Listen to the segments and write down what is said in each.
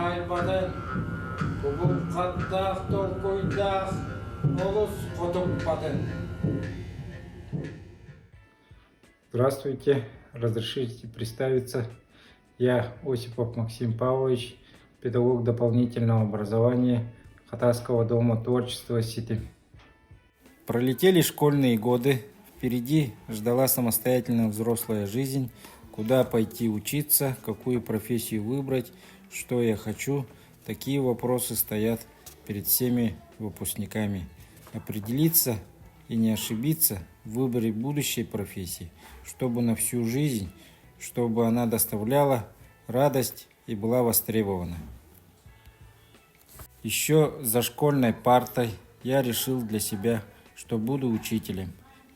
айбадан, күбін қаттақ толкойдақ, олыс қотымпадан. Здравствуйте, разрешите представиться. Я Осипов Максим Павлович, педагог дополнительного образования Хатасского дома творчества Сити. Пролетели школьные годы, впереди ждала самостоятельная взрослая жизнь, куда пойти учиться, какую профессию выбрать, что я хочу. Такие вопросы стоят перед всеми выпускниками. Определиться и не ошибиться в выборе будущей профессии, чтобы на всю жизнь, чтобы она доставляла радость и была востребована. Еще за школьной партой я решил для себя, что буду учителем.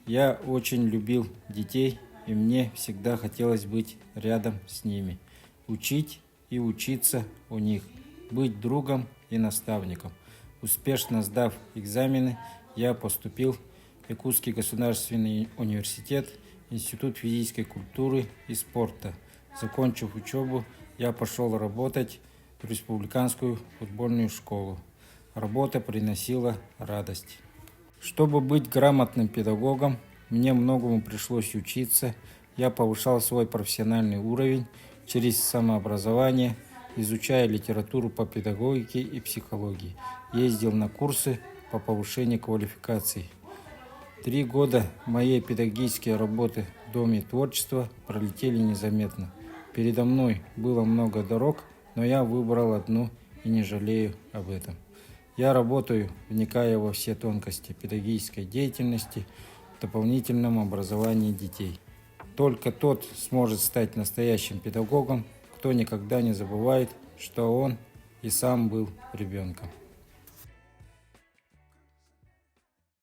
Я очень любил детей, и мне всегда хотелось быть рядом с ними, учить и учиться у них, быть другом и наставником. Успешно сдав экзамены, я поступил в Якутский государственный университет, Институт физической культуры и спорта. Закончив учебу, я пошел работать в республиканскую футбольную школу. Работа приносила радость. Чтобы быть грамотным педагогом, мне многому пришлось учиться. Я повышал свой профессиональный уровень через самообразование, изучая литературу по педагогике и психологии. Ездил на курсы по повышению квалификации. 3 года моей педагогической работы в Доме творчества пролетели незаметно. Передо мной было много дорог, но я выбрал одну и не жалею об этом. Я работаю, вникая во все тонкости педагогической деятельности в дополнительном образовании детей. Только тот сможет стать настоящим педагогом, кто никогда не забывает, что он и сам был ребенком.